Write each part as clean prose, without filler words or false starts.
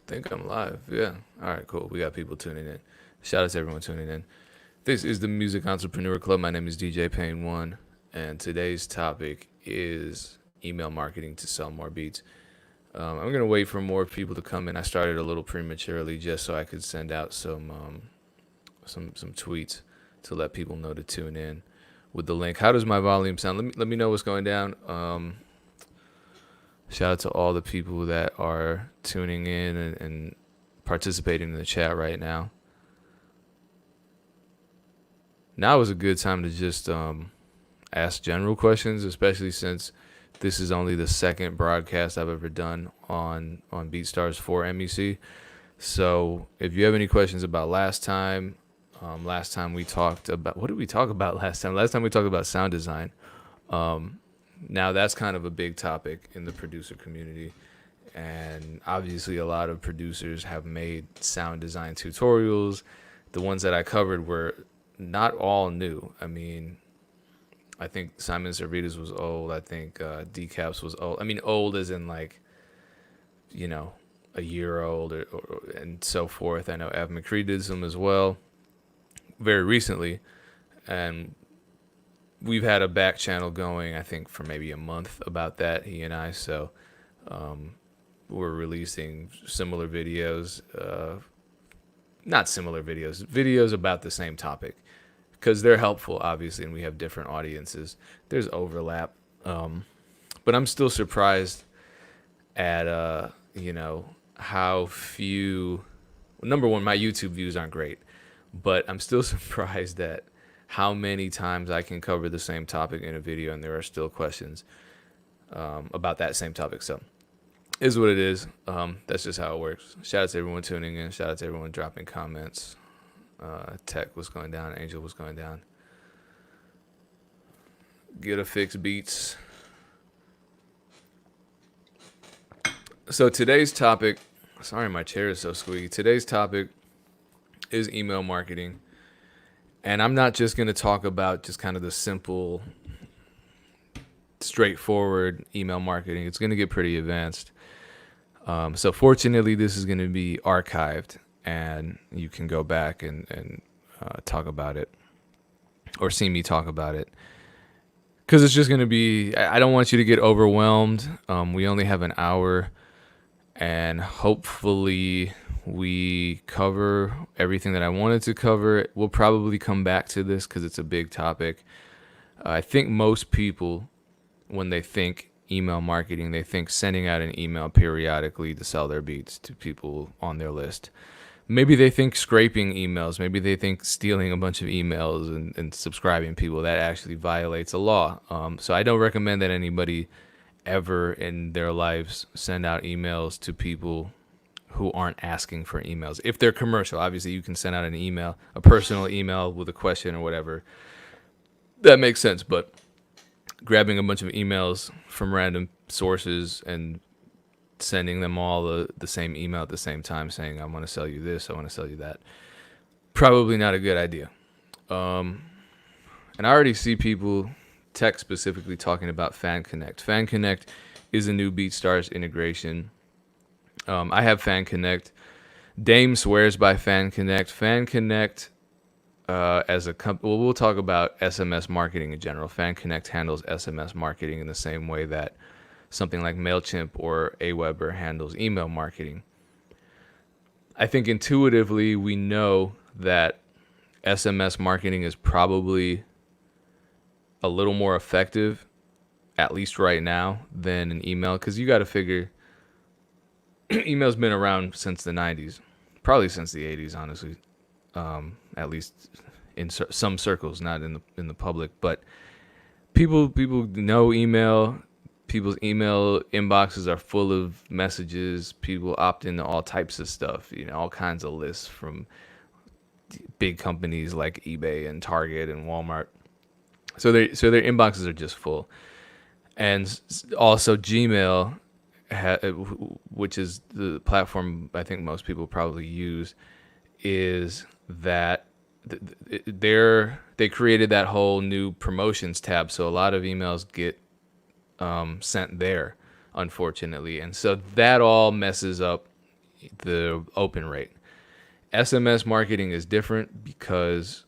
Think I'm live. Yeah. All right, cool. We got people tuning in. Shout out to everyone tuning in. This is the Music Entrepreneur Club. My name is DJ Payne One, and today's topic is email marketing to sell more beats. I'm gonna wait for more people to come in. I started a little prematurely just so I could send out some tweets to let people know to tune in with the link. How does my volume sound? Let me know what's going down. Shout out to all the people that are tuning in and participating in the chat right now. Now is a good time to just ask general questions, especially since this is only the second broadcast I've ever done on BeatStars for MEC. So if you have any questions about last time we talked about, what did we talk about last time? Last time we talked about sound design. Now that's kind of a big topic in the producer community. And obviously a lot of producers have made sound design tutorials. The ones that I covered were not all new. I mean, I think Simon Cervitas was old. I think Decaps was old. I mean, old as in like, a year old and so forth. I know Av McCree did some as well very recently. And we've had a back channel going, I think, for maybe a month about that, he and I. So we're releasing similar videos, not similar videos about the same topic because they're helpful, obviously, and we have different audiences. There's overlap. But I'm still surprised at, how few, number one, my YouTube views aren't great, but I'm still surprised at how many times I can cover the same topic in a video and there are still questions about that same topic. So is what it is. That's just how it works. Shout out to everyone tuning in. Shout out to everyone dropping comments. Tech was going down. Angel was going down. Get a fix beats. So today's topic, sorry my chair is so squeaky. Today's topic is email marketing. And I'm not just going to talk about just kind of the simple, straightforward email marketing. It's going to get pretty advanced. So fortunately, this is going to be archived and you can go back and talk about it or see me talk about it. Because it's just going to be, I don't want you to get overwhelmed. We only have an hour and hopefully we cover everything that I wanted to cover. We'll probably come back to this because it's a big topic. I think most people, when they think email marketing, they think sending out an email periodically to sell their beats to people on their list. Maybe they think scraping emails. Maybe they think stealing a bunch of emails and subscribing people. That actually violates a law. So I don't recommend that anybody ever in their lives send out emails to people who aren't asking for emails. If they're commercial, obviously you can send out an email, a personal email with a question or whatever. That makes sense, but grabbing a bunch of emails from random sources and sending them all the same email at the same time saying, I want to sell you this, I want to sell you that. Probably not a good idea. And I already see people, tech specifically, talking about Fan Connect. Fan Connect is a new BeatStars integration. I have Fan Connect. Dame swears by Fan Connect. Fan Connect as a company, well, we'll talk about SMS marketing in general. Fan Connect handles SMS marketing in the same way that something like MailChimp or Aweber handles email marketing. I think intuitively we know that SMS marketing is probably a little more effective, at least right now, than an email. Because you got to figure, email's been around since the 90s, probably since the 80s, honestly. At least in some circles, not in the public, but people know email. People's email inboxes are full of messages. People opt into all types of stuff, all kinds of lists from big companies like eBay and Target and Walmart. So their inboxes are just full. And also Gmail, which is the platform I think most people probably use, is that they created that whole new promotions tab. So a lot of emails get sent there, unfortunately. And so that all messes up, the open rate. SMS marketing is different because,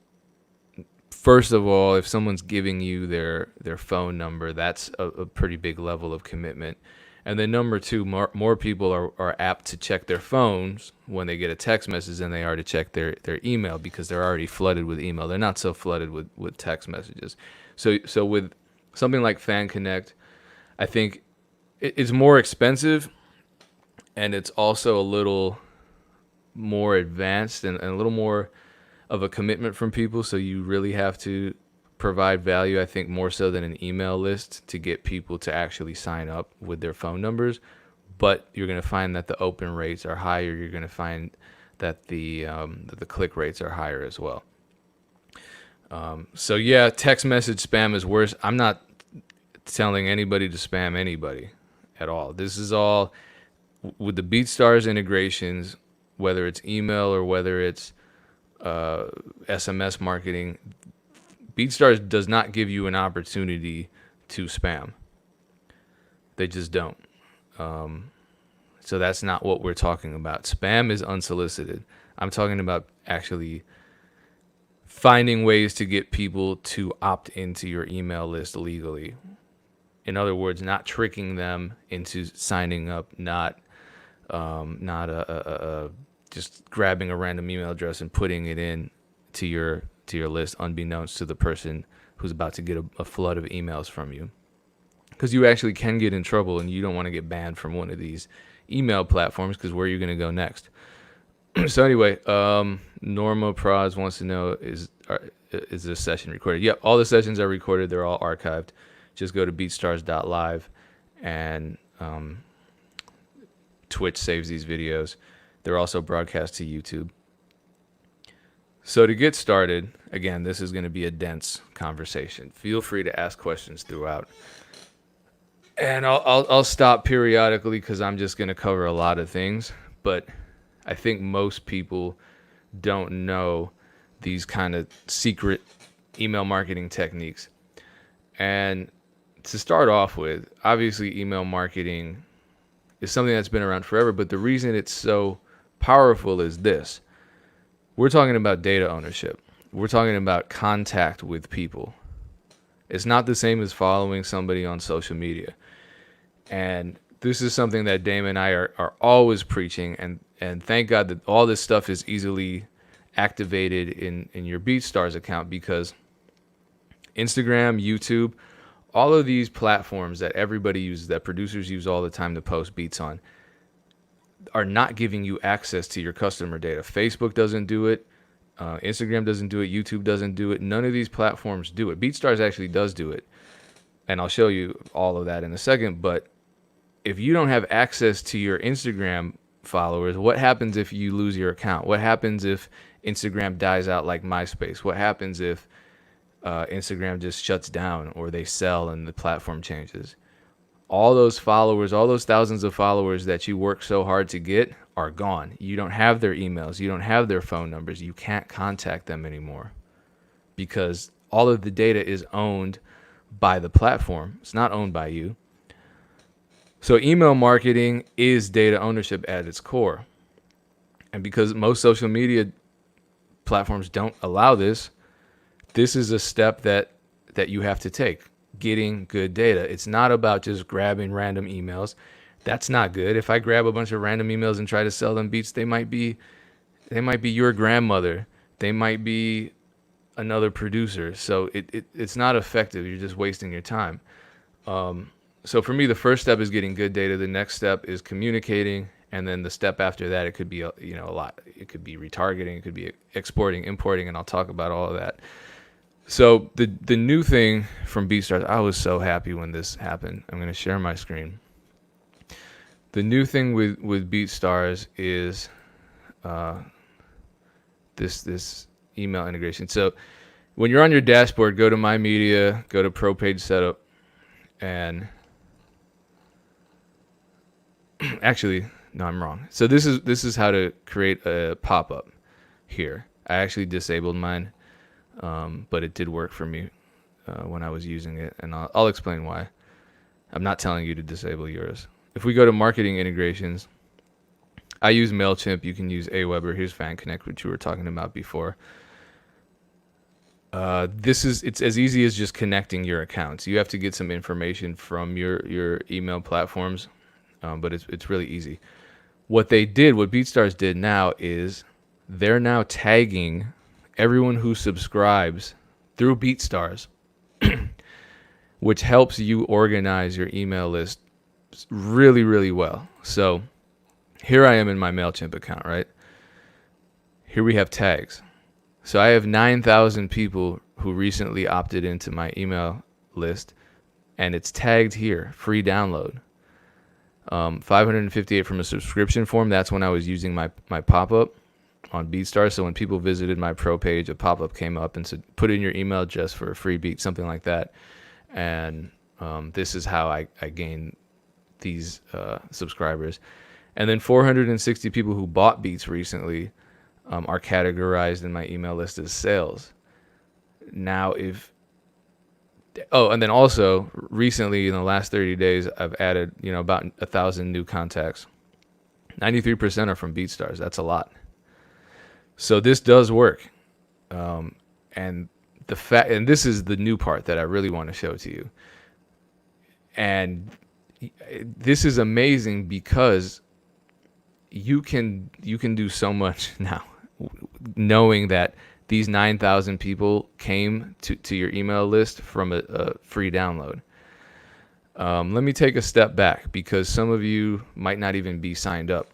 first of all, if someone's giving you their phone number, that's a pretty big level of commitment. And then number two, more people are apt to check their phones when they get a text message than they are to check their email, because they're already flooded with email. They're not so flooded with text messages. So with something like Fan Connect, I think it's more expensive, and it's also a little more advanced and a little more of a commitment from people. So you really have to provide value, I think, more so than an email list to get people to actually sign up with their phone numbers. But you're going to find that the open rates are higher. You're going to find that the click rates are higher as well. So yeah, text message spam is worse. I'm not telling anybody to spam anybody at all. This is all with the BeatStars integrations, whether it's email or whether it's SMS marketing. BeatStars does not give you an opportunity to spam. They just don't. So that's not what we're talking about. Spam is unsolicited. I'm talking about actually finding ways to get people to opt into your email list legally. In other words, not tricking them into signing up, not just grabbing a random email address and putting it in to your list unbeknownst to the person who's about to get a flood of emails from you. Because you actually can get in trouble, and you don't want to get banned from one of these email platforms, because where are you going to go next? So anyway, Norma Praz wants to know, is this session recorded? Yep, all the sessions are recorded. They're all archived. Just go to beatstars.live, and Twitch saves these videos. They're also broadcast to YouTube. So to get started, again, this is going to be a dense conversation. Feel free to ask questions throughout. And I'll stop periodically because I'm just going to cover a lot of things. But I think most people don't know these kind of secret email marketing techniques. And to start off with, obviously email marketing is something that's been around forever. But the reason it's so powerful is this. We're talking about data ownership. We're talking about contact with people. It's not the same as following somebody on social media. And this is something that Damon and I are always preaching. And thank God that all this stuff is easily activated in your BeatStars account, because Instagram, YouTube, all of these platforms that everybody uses, that producers use all the time to post beats on, are not giving you access to your customer data. Facebook doesn't do it. Instagram doesn't do it. YouTube doesn't do it. None of these platforms do it. BeatStars actually does do it. And I'll show you all of that in a second. But if you don't have access to your Instagram followers, what happens if you lose your account? What happens if Instagram dies out like MySpace? What happens if Instagram just shuts down, or they sell and the platform changes? All those followers, all those thousands of followers that you work so hard to get are gone. You don't have their emails. You don't have their phone numbers. You can't contact them anymore, because all of the data is owned by the platform. It's not owned by you. So email marketing is data ownership at its core. And because most social media platforms don't allow this, this is a step that you have to take. Getting good data. It's not about just grabbing random emails. That's not good. If I grab a bunch of random emails and try to sell them beats, they might be your grandmother. They might be another producer. So it's not effective. You're just wasting your time. So for me, the first step is getting good data. The next step is communicating, and then the step after that, it could be a lot. It could be retargeting. It could be exporting, importing, and I'll talk about all of that. So the new thing from BeatStars, I was so happy when this happened. I'm going to share my screen. The new thing with BeatStars is this email integration. So when you're on your dashboard, go to My Media, go to Pro Page Setup, and actually, no, I'm wrong. So this is how to create a pop-up here. I actually disabled mine. But it did work for me when I was using it, and I'll explain why. I'm not telling you to disable yours. If we go to marketing integrations, I use MailChimp. You can use Aweber. Here's FanConnect, which you were talking about before. It's as easy as just connecting your accounts. You have to get some information from your email platforms, but it's really easy. What BeatStars did now is they're now tagging everyone who subscribes through BeatStars, which helps you organize your email list really, really well. So here I am in my MailChimp account, right? Here we have tags. So I have 9,000 people who recently opted into my email list, and it's tagged here, free download. 558 from a subscription form. That's when I was using my pop-up on BeatStars. So when people visited my pro page, a pop-up came up and said, put in your email address for a free beat, something like that. And this is how I gained these subscribers. And then 460 people who bought beats recently are categorized in my email list as sales. Now, and then also recently in the last 30 days, I've added, about 1,000 new contacts. 93% are from BeatStars. That's a lot. So this does work. And this is the new part that I really want to show to you. And this is amazing because you can do so much now, knowing that these 9,000 people came to your email list from a free download. Let me take a step back because some of you might not even be signed up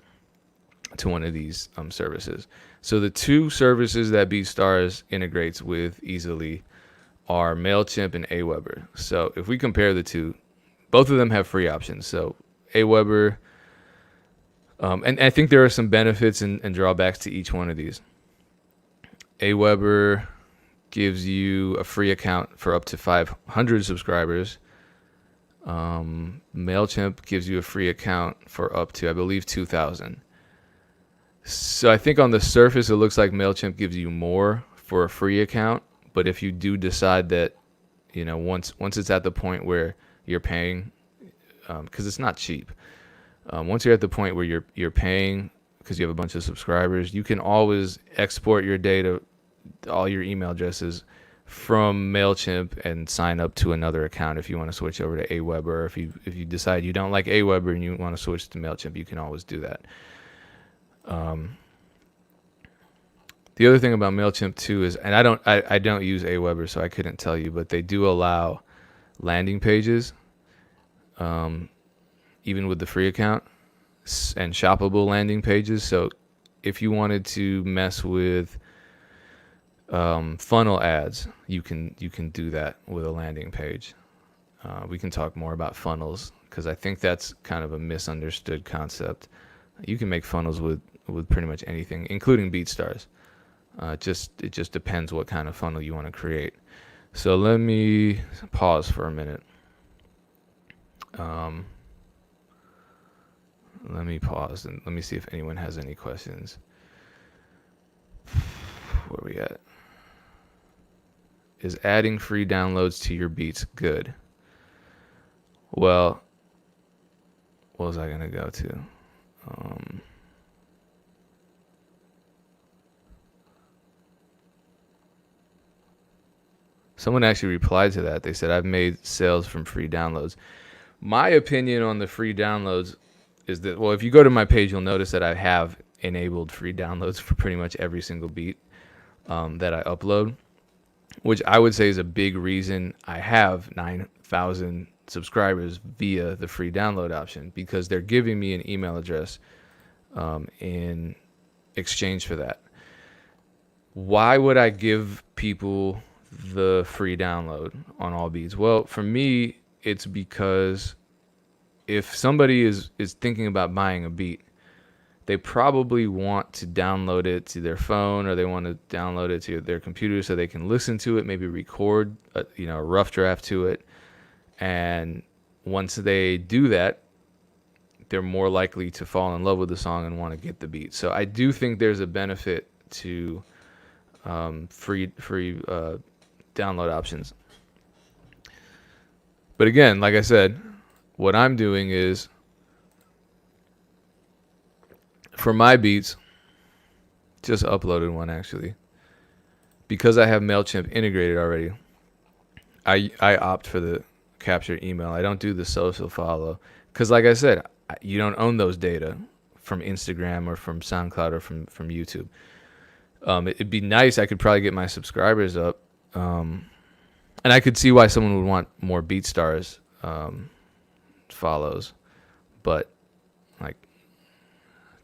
to one of these services. So the two services that BeatStars integrates with easily are MailChimp and Aweber. So if we compare the two, both of them have free options. So Aweber, and I think there are some benefits and drawbacks to each one of these. Aweber gives you a free account for up to 500 subscribers. MailChimp gives you a free account for up to, I believe, 2,000. So I think on the surface, it looks like MailChimp gives you more for a free account. But if you do decide that, once it's at the point where you're paying, because it's not cheap. Once you're at the point where you're paying because you have a bunch of subscribers, you can always export your data, all your email addresses from MailChimp and sign up to another account if you want to switch over to Aweber. Or if you decide you don't like Aweber and you want to switch to MailChimp, you can always do that. The other thing about MailChimp too is, and I don't use Aweber, so I couldn't tell you, but they do allow landing pages, even with the free account, and shoppable landing pages. So if you wanted to mess with funnel ads, you can do that with a landing page. We can talk more about funnels because I think that's kind of a misunderstood concept. You can make funnels with pretty much anything, including BeatStars. It just depends what kind of funnel you want to create. So let me pause for a minute. Let me pause and let me see if anyone has any questions. Where are we at? Is adding free downloads to your beats good? Well, what was I going to go to? Someone actually replied to that. They said, I've made sales from free downloads. My opinion on the free downloads is that, well, if you go to my page, you'll notice that I have enabled free downloads for pretty much every single beat that I upload, which I would say is a big reason I have 9,000 subscribers via the free download option, because they're giving me an email address in exchange for that. Why would I give people the free download on all beats? Well, for me, it's because if somebody is thinking about buying a beat, they probably want to download it to their phone, or they want to download it to their computer so they can listen to it, maybe record a rough draft to it. And once they do that, they're more likely to fall in love with the song and want to get the beat. So I do think there's a benefit to free download options. But again, like I said, what I'm doing is For my beats, just uploaded one actually. Because I have MailChimp integrated already, I opt for the capture email. I don't do the social follow. Because like I said, you don't own those data from Instagram or from SoundCloud or from YouTube. It'd be nice. I could probably get my subscribers up. And I could see why someone would want more BeatStars follows. But like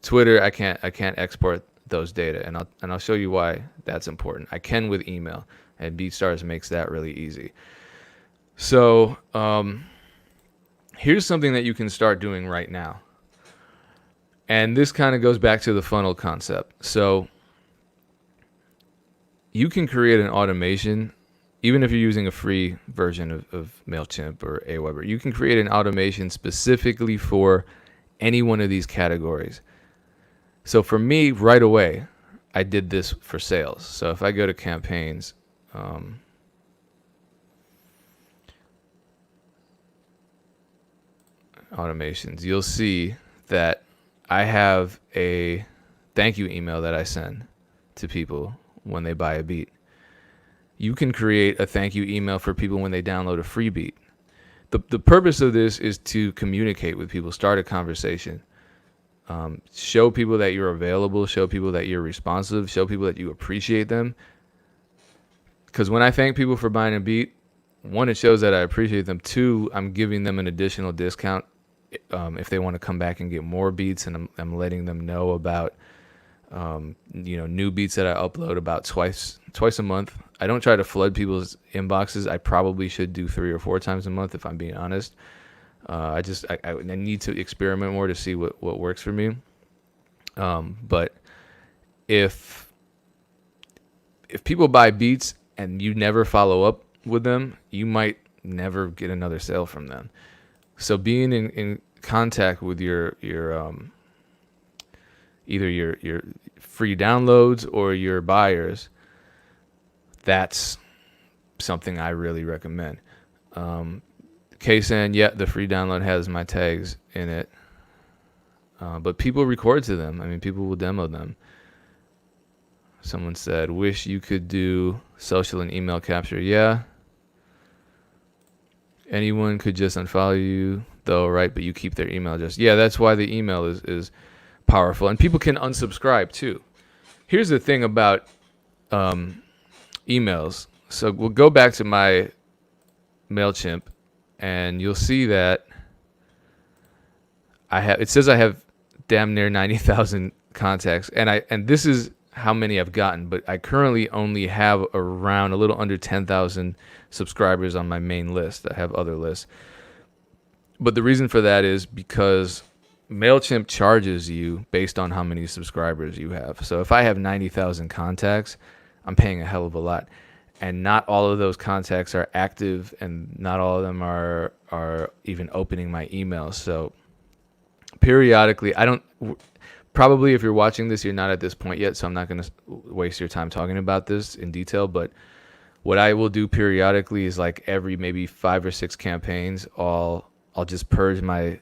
Twitter, I can't export those data, and I'll show you why that's important. I can with email, and BeatStars makes that really easy. So here's something that you can start doing right now, and this kind of goes back to the funnel concept. So you can create an automation, even if you're using a free version of MailChimp or Aweber. You can create an automation specifically for any one of these categories. So for me, right away, I did this for sales. So if I go to campaigns, automations, you'll see that I have a thank you email that I send to people when they buy a beat. You can create a thank you email for people when they download a free beat. The purpose of this is to communicate with people, start a conversation. Show people that you're available, show people that you're responsive, show people that you appreciate them. Because when I thank people for buying a beat, one, it shows that I appreciate them. Two, I'm giving them an additional discount if they want to come back and get more beats, and I'm letting them know about new beats that I upload about twice a month. I don't try to flood people's inboxes. I probably should do 3 or 4 times a month if I'm being honest. I need to experiment more to see what works for me. But if people buy beats and you never follow up with them, you might never get another sale from them. So being in contact with your either your free downloads or your buyers, that's something I really recommend. KSAN, yeah, the free download has my tags in it. But people record to them. I mean, people will demo them. Someone said, wish you could do social and email capture. Yeah. Anyone could just unfollow you, though, right? But you keep their email address. Yeah, that's why the email is powerful. And people can unsubscribe, too. Here's the thing about emails. So we'll go back to my MailChimp, and you'll see that it says I have damn near 90,000 contacts, and this is how many I've gotten, but I currently only have around a little under 10,000 subscribers on my main list. I have other lists. But the reason for that is because MailChimp charges you based on how many subscribers you have. So if I have 90,000 contacts, I'm paying a hell of a lot. And not all of those contacts are active, and not all of them are even opening my emails. So periodically, probably if you're watching this, you're not at this point yet, so I'm not going to waste your time talking about this in detail. But what I will do periodically is like every maybe 5 or 6 campaigns, I'll just purge my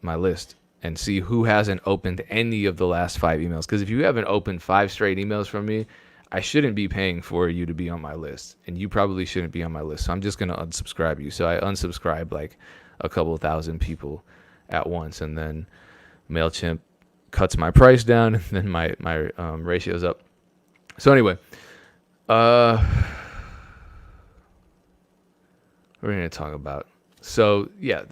list and see who hasn't opened any of the last 5 emails. Because if you haven't opened 5 straight emails from me, I shouldn't be paying for you to be on my list, and you probably shouldn't be on my list. So I'm just going to unsubscribe you. So I unsubscribe like a couple thousand people at once, and then MailChimp cuts my price down, and then my ratio's up. So anyway, we're going to talk about. So yeah,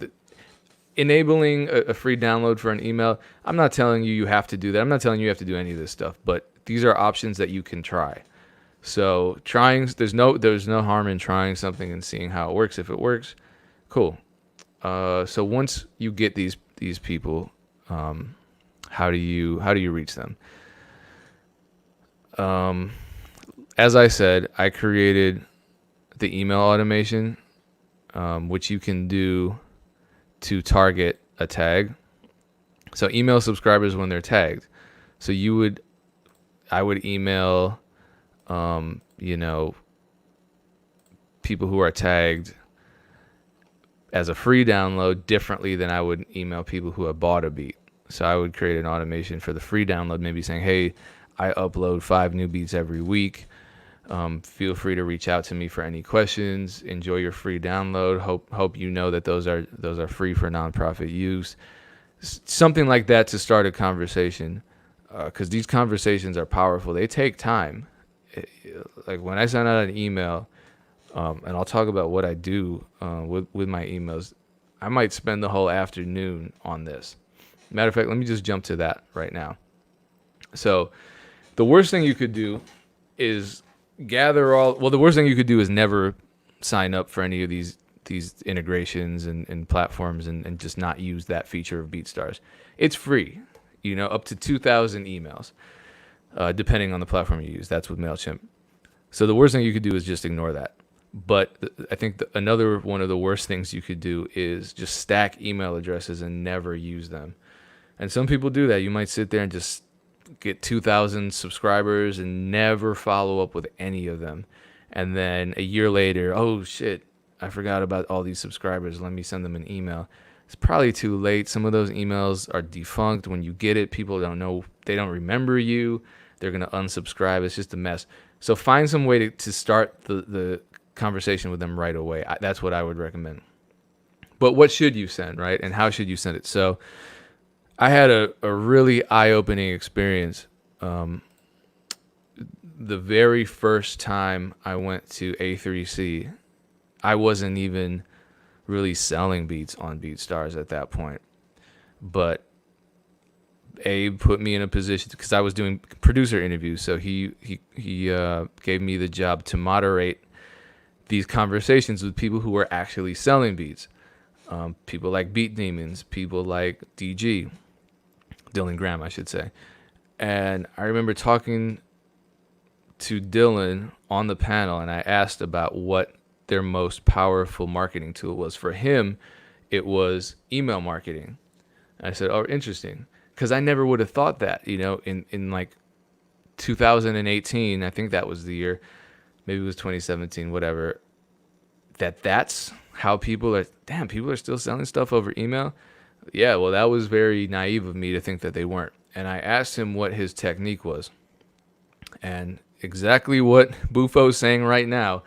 enabling a free download for an email. I'm not telling you have to do that. I'm not telling you have to do any of this stuff, but these are options that you can try. So there's no harm in trying something and seeing how it works. If it works, cool. So once you get these people, how do you reach them? As I said, I created the email automation, which you can do to target a tag. So email subscribers when they're tagged. So I would email, people who are tagged as a free download differently than I would email people who have bought a beat. So I would create an automation for the free download, maybe saying, hey, I upload 5 new beats every week. Feel free to reach out to me for any questions. Enjoy your free download. Hope you know that those are free for nonprofit use. Something like that to start a conversation, because these conversations are powerful. They take time. Like when I send out an email, and I'll talk about what I do with my emails. I might spend the whole afternoon on this. Matter of fact, let me just jump to that right now. So the worst thing you could do is the worst thing you could do is never sign up for any of these integrations and platforms and just not use that feature of BeatStars. It's free, up to 2,000 emails, depending on the platform you use. That's with MailChimp. So the worst thing you could do is just ignore that. But I think another one of the worst things you could do is just stack email addresses and never use them. And some people do that. You might sit there and just get 2,000 subscribers and never follow up with any of them. And then a year later, oh shit, I forgot about all these subscribers. Let me send them an email. It's probably too late. Some of those emails are defunct. When you get it, people don't know. They don't remember you. They're going to unsubscribe. It's just a mess. So find some way to start the conversation with them right away. That's what I would recommend. But what should you send, right? And how should you send it? So I had a really eye-opening experience. The very first time I went to A3C, I wasn't even really selling beats on BeatStars at that point. But Abe put me in a position because I was doing producer interviews. So he gave me the job to moderate these conversations with people who were actually selling beats. People like Beat Demons, people like DG. Dylan Graham, I should say. And I remember talking to Dylan on the panel, and I asked about what their most powerful marketing tool was. For him, it was email marketing. And I said, oh, interesting. Because I never would have thought that, in like 2018, I think that was the year, maybe it was 2017, whatever, that's how people are still selling stuff over email. Yeah, well, that was very naive of me to think that they weren't. And I asked him what his technique was. And exactly what Bufo's saying right now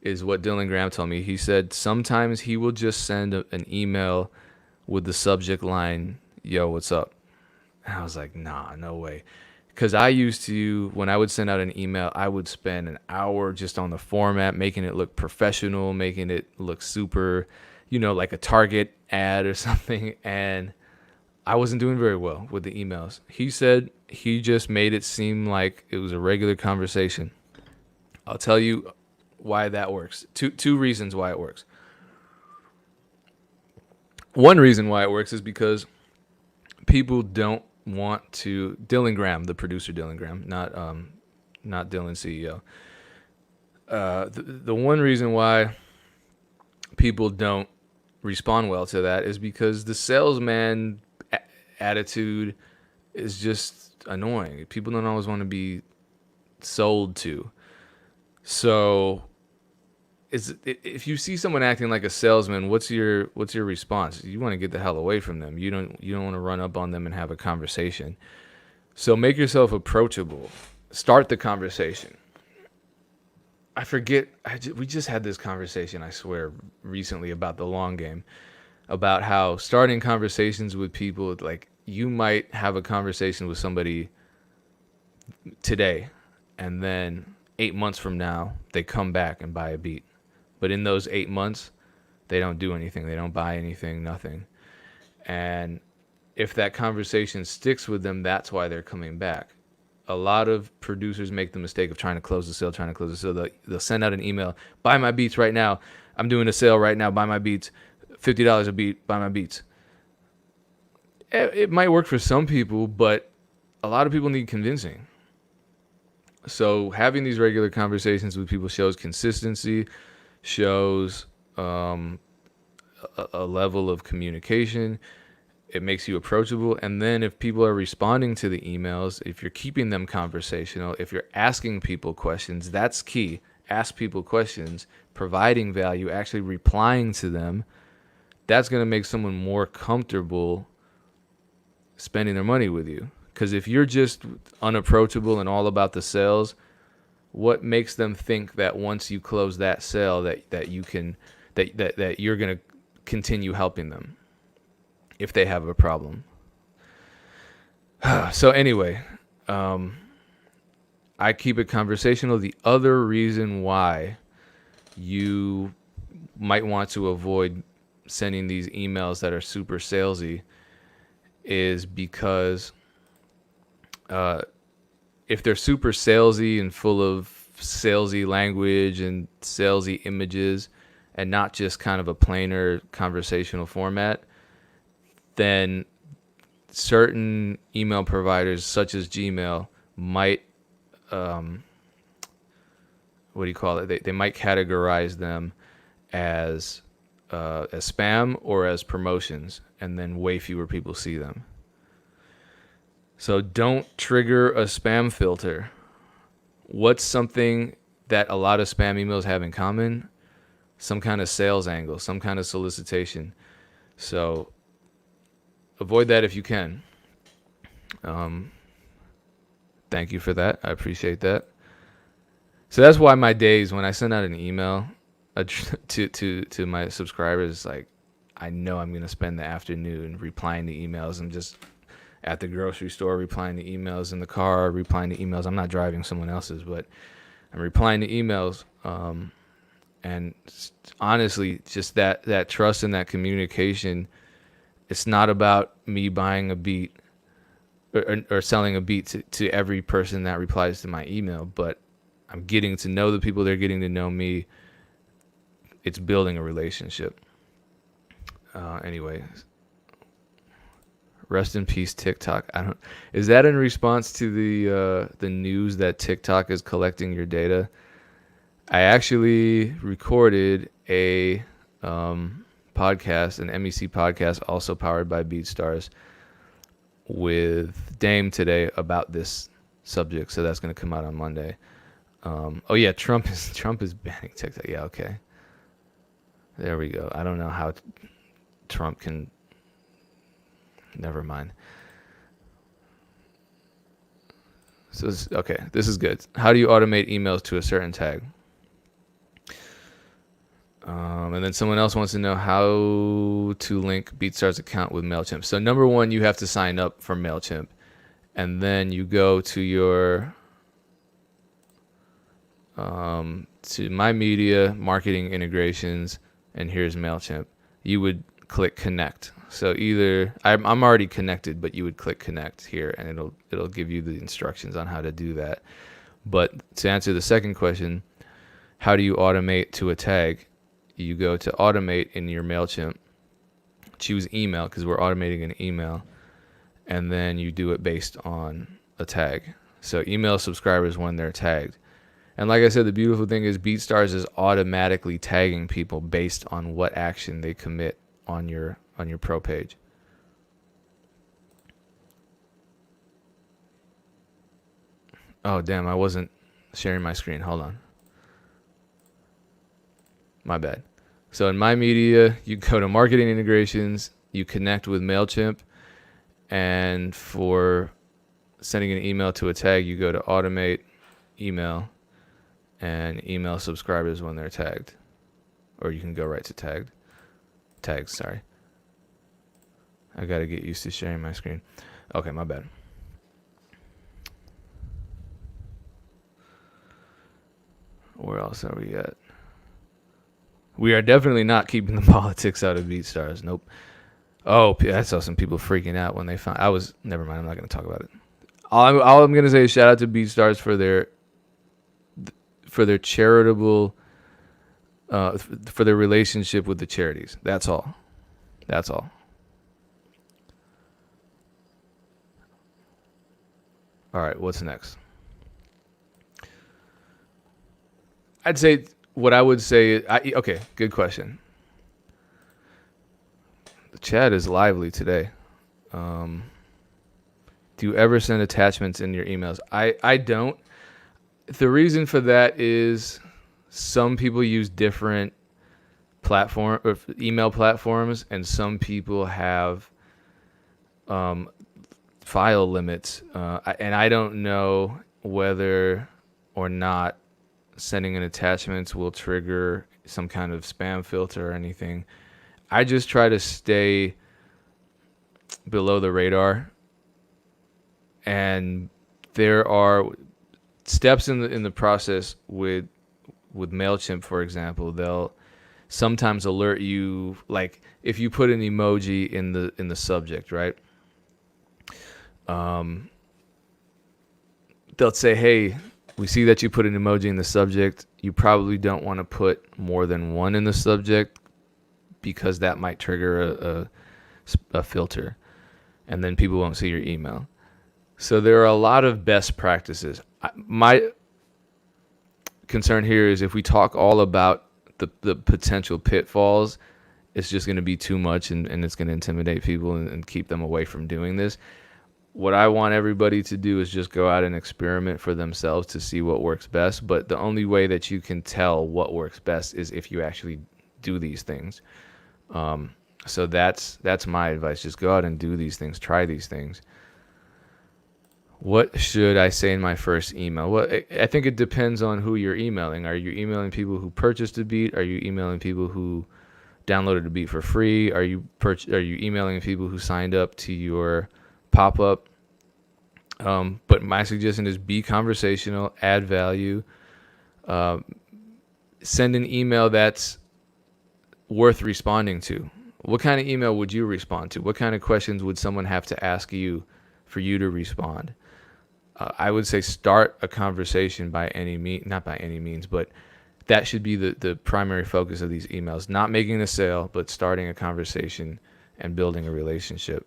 is what Dylan Graham told me. He said sometimes he will just send an email with the subject line, yo, what's up? And I was like, nah, no way. Because I used to, when I would send out an email, I would spend an hour just on the format, making it look professional, making it look super, like a Target ad or something. And I wasn't doing very well with the emails. He said he just made it seem like it was a regular conversation. I'll tell you why that works. Two reasons why it works. One reason why it works is because people don't want to. Dylan Graham, the producer, Dylan Graham, not Dylan CEO. The one reason why people don't respond well to that is because the salesman attitude is just annoying. People don't always want to be sold to. So if you see someone acting like a salesman, what's your response? You want to get the hell away from them. You don't want to run up on them and have a conversation. So make yourself approachable. Start the conversation. I forget. We just had this conversation, I swear, recently about the long game, about how starting conversations with people, like you might have a conversation with somebody today, and then 8 months from now, they come back and buy a beat. But in those 8 months, they don't do anything. They don't buy anything, nothing. And if that conversation sticks with them, that's why they're coming back. A lot of producers make the mistake of trying to close the sale. They'll send out an email, buy my beats right now. I'm doing a sale right now, buy my beats. $50 a beat, buy my beats. It might work for some people, but a lot of people need convincing. So having these regular conversations with people shows consistency, shows a level of communication. It makes you approachable. And then if people are responding to the emails, if you're keeping them conversational, if you're asking people questions, that's key. Ask people questions, providing value, actually replying to them. That's going to make someone more comfortable spending their money with you. Because if you're just unapproachable and all about the sales, what makes them think that once you close that sale that you can that you're going to continue helping them if they have a problem? So anyway, I keep it conversational. The other reason why you might want to avoid sending these emails that are super salesy is because if they're super salesy and full of salesy language and salesy images and not just kind of a plainer conversational format, then certain email providers such as Gmail might they might categorize them as spam or as promotions, and then way fewer people see them. So don't trigger a spam filter. What's something that a lot of spam emails have in common? Some kind of sales angle, some kind of solicitation. So avoid that if you can. Thank you for that. I appreciate that. So that's why my days when I send out an email to my subscribers, like, I know I'm going to spend the afternoon replying to emails. I'm just at the grocery store replying to emails, in the car replying to emails. I'm not driving someone else's, but I'm replying to emails. And honestly, just that trust and that communication, it's not about me buying a beat or selling a beat to every person that replies to my email, but I'm getting to know the people, they're getting to know me. It's building a relationship. Anyway, rest in peace, TikTok. Is that in response to the news that TikTok is collecting your data? I actually recorded a podcast, an MEC podcast, also powered by BeatStars, with Dame today about this subject. So that's going to come out on Monday. Oh yeah, Trump is banning TikTok. Yeah, okay. There we go. I don't know how Trump can. Never mind. So okay, this is good. How do you automate emails to a certain tag? And then someone else wants to know how to link BeatStars account with MailChimp. So number one, you have to sign up for MailChimp, and then you go to your to My Media, Marketing Integrations, and here's MailChimp. You would click Connect. So either I'm already connected, but you would click Connect here, and it'll give you the instructions on how to do that. But to answer the second question, how do you automate to a tag? You go to Automate in your MailChimp, choose email because we're automating an email, and then you do it based on a tag. So email subscribers when they're tagged. And like I said, the beautiful thing is BeatStars is automatically tagging people based on what action they commit on your pro page. Oh, damn, I wasn't sharing my screen. Hold on. My bad. So in My Media, you go to Marketing Integrations, you connect with MailChimp, and for sending an email to a tag, you go to Automate, Email, and email subscribers when they're tagged. Or you can go right to tags, sorry. I gotta get used to sharing my screen. Okay, my bad. Where else are we at? We are definitely not keeping the politics out of BeatStars. Nope. Oh, I saw some people freaking out when they found. Never mind. I'm not going to talk about it. All I'm going to say is shout out to BeatStars for their charitable, for their relationship with the charities. That's all. That's all. All right. What's next? I'd say. What I would say, okay, good question. The chat is lively today. Do you ever send attachments in your emails? I don't. The reason for that is some people use different email platforms, and some people have file limits, and I don't know whether or not sending in attachments will trigger some kind of spam filter or anything. I just try to stay below the radar, and there are steps in the process with MailChimp, for example. They'll sometimes alert you, like if you put an emoji in the subject, right? They'll say, hey, we see that you put an emoji in the subject. You probably don't want to put more than one in the subject because that might trigger a filter, and then people won't see your email. So there are a lot of best practices. My concern here is if we talk all about the potential pitfalls, it's just going to be too much, and it's going to intimidate people and keep them away from doing this. What I want everybody to do is just go out and experiment for themselves to see what works best. But the only way that you can tell what works best is if you actually do these things. So that's my advice. Just go out and do these things. Try these things. What should I say in my first email? Well, I think it depends on who you're emailing. Are you emailing people who purchased a beat? Are you emailing people who downloaded a beat for free? Are you emailing people who signed up to your pop-up? But my suggestion is be conversational, add value, send an email that's worth responding to. What kind of email would you respond to? What kind of questions would someone have to ask you for you to respond? I would say start a conversation by any means, not by any means, but that should be the primary focus of these emails. Not making a sale, but starting a conversation and building a relationship.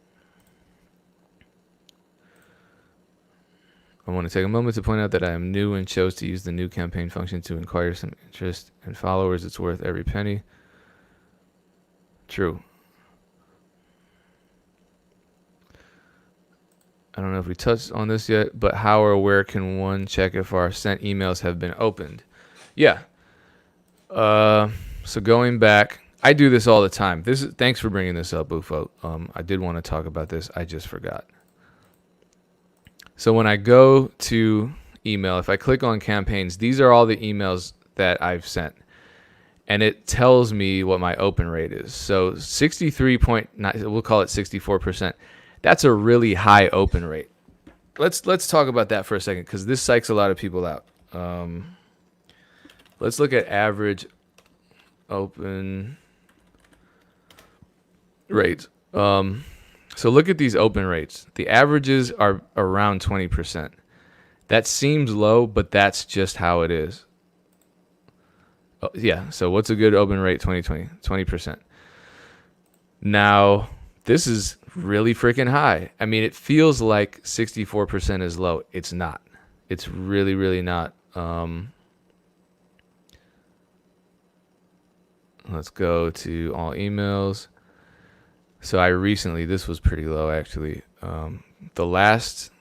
I want to take a moment to point out that I am new and chose to use the new campaign function to acquire some interest and followers. It's worth every penny. True. I don't know if we touched on this yet, but how or where can one check if our sent emails have been opened? Yeah. So going back, I do this all the time. Thanks for bringing this up, Bufo. I did want to talk about this. I just forgot. So when I go to email, if I click on campaigns, these are all the emails that I've sent. And it tells me what my open rate is. So 63.9, we'll call it 64%. That's a really high open rate. Let's talk about that for a second, because this psychs a lot of people out. Let's look at average open rates. So look at these open rates. The averages are around 20%. That seems low, but that's just how it is. Oh, yeah, so what's a good open rate 2020? 20%. Now, this is really freaking high. I mean, it feels like 64% is low. It's not. It's really, really not. Let's go to all emails. So this was pretty low actually. The last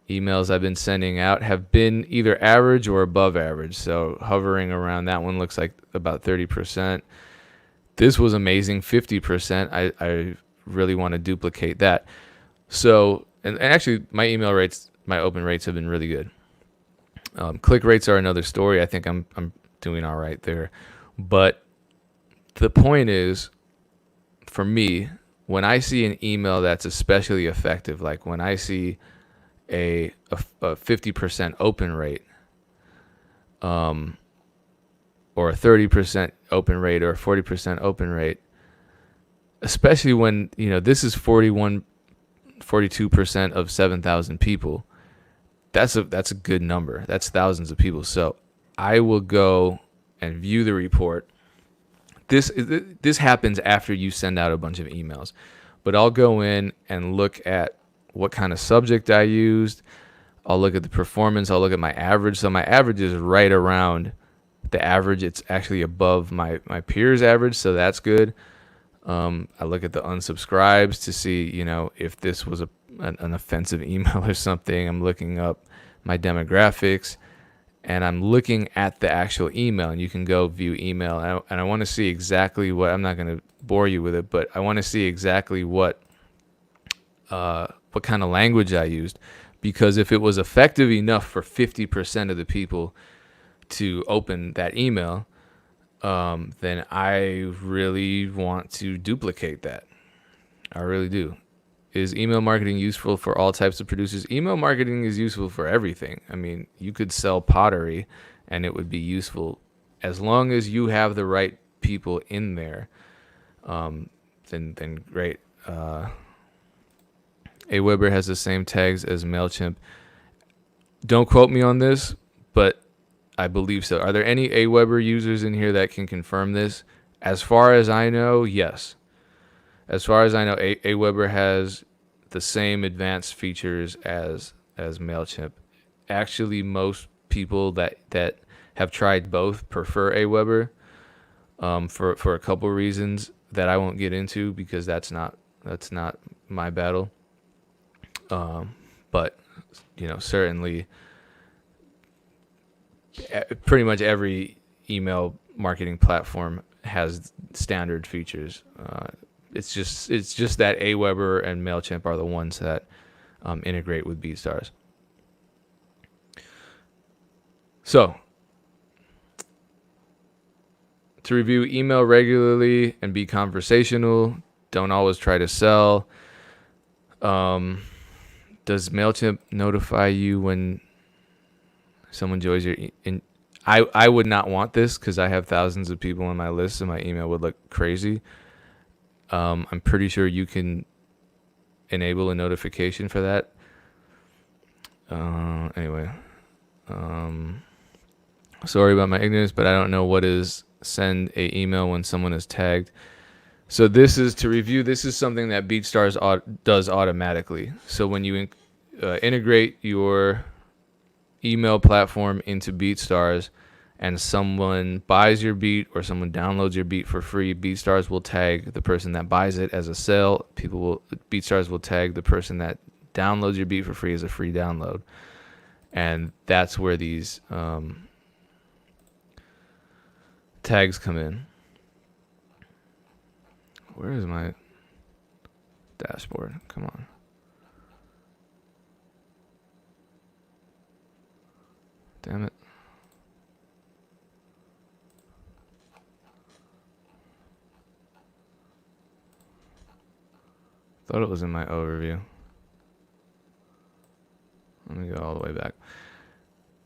emails I've been sending out have been either average or above average. So hovering around, that one looks like about 30%. This was amazing, 50%. I really want to duplicate that. So, and actually my email rates, my open rates have been really good. Click rates are another story. I think I'm doing all right there. But the point is, for me, when I see an email that's especially effective, like when I see a 50% open rate, or a 30% open rate or a 40% open rate, especially when, this is 42% of 7,000 people. That's a good number. That's thousands of people. So I will go and view the report. This happens after you send out a bunch of emails, but I'll go in and look at what kind of subject I used. I'll look at the performance. I'll look at my average. So my average is right around the average. It's actually above my peers' average, so that's good. I look at the unsubscribes to see, if this was an offensive email or something. I'm looking up my demographics, and I'm looking at the actual email, and you can go view email. And I want to see exactly what, I'm not going to bore you with it, but I want to see exactly what what kind of language I used, because if it was effective enough for 50% of the people to open that email, then I really want to duplicate that. I really do. Is email marketing useful for all types of producers? Email marketing is useful for everything. I mean, you could sell pottery and it would be useful as long as you have the right people in there. Then great. Aweber has the same tags as MailChimp. Don't quote me on this, but I believe so. Are there any Aweber users in here that can confirm this? As far as I know, yes. As far as I know, Aweber has the same advanced features as MailChimp. Actually, most people that have tried both prefer Aweber for a couple reasons that I won't get into because that's not my battle. But certainly, pretty much every email marketing platform has standard features. It's just that Aweber and MailChimp are the ones that integrate with BeatStars. So, to review, email regularly and be conversational. Don't always try to sell. Does MailChimp notify you when someone joins your... I would not want this because I have thousands of people on my list and my email would look crazy. I'm pretty sure you can enable a notification for that. Anyway. Sorry about my ignorance, but I don't know what is send a email when someone is tagged. So this is to review. This is something that BeatStars does automatically. So when you integrate your email platform into BeatStars and someone buys your beat or someone downloads your beat for free, BeatStars will tag the person that buys it as a sale. BeatStars will tag the person that downloads your beat for free as a free download. And that's where these tags come in. Where is my dashboard? Come on. Damn it. Thought it was in my overview. Let me go all the way back.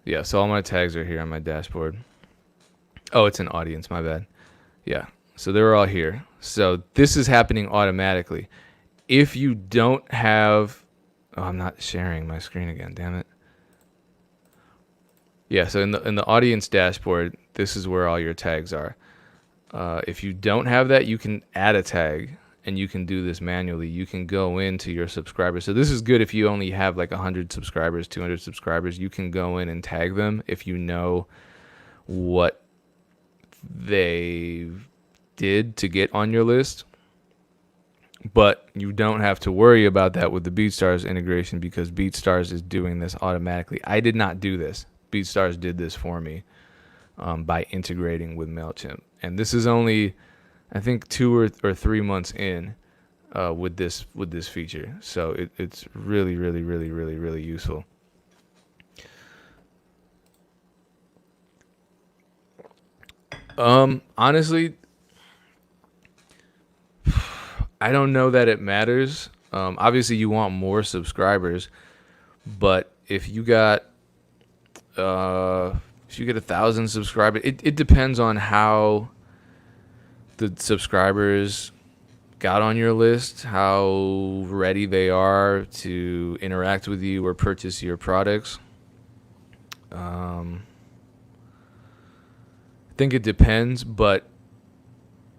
Yeah, so all my tags are here on my dashboard. Oh, it's an audience, my bad. Yeah, so they're all here. So this is happening automatically. If you don't have... Oh, I'm not sharing my screen again, damn it. Yeah, so in the audience dashboard, this is where all your tags are. If you don't have that, you can add a tag, and you can do this manually. You can go into your subscribers. So this is good if you only have like 100 subscribers, 200 subscribers. You can go in and tag them if you know what they did to get on your list. But you don't have to worry about that with the BeatStars integration because BeatStars is doing this automatically. I did not do this. BeatStars did this for me by integrating with MailChimp. And this is only, I think, 2 or 3 months in with this feature. So it's really, really, really, really, really useful. Honestly, I don't know that it matters. Obviously, you want more subscribers, but if you got 1,000 subscribers, it depends on how the subscribers got on your list, how ready they are to interact with you or purchase your products. I think it depends, but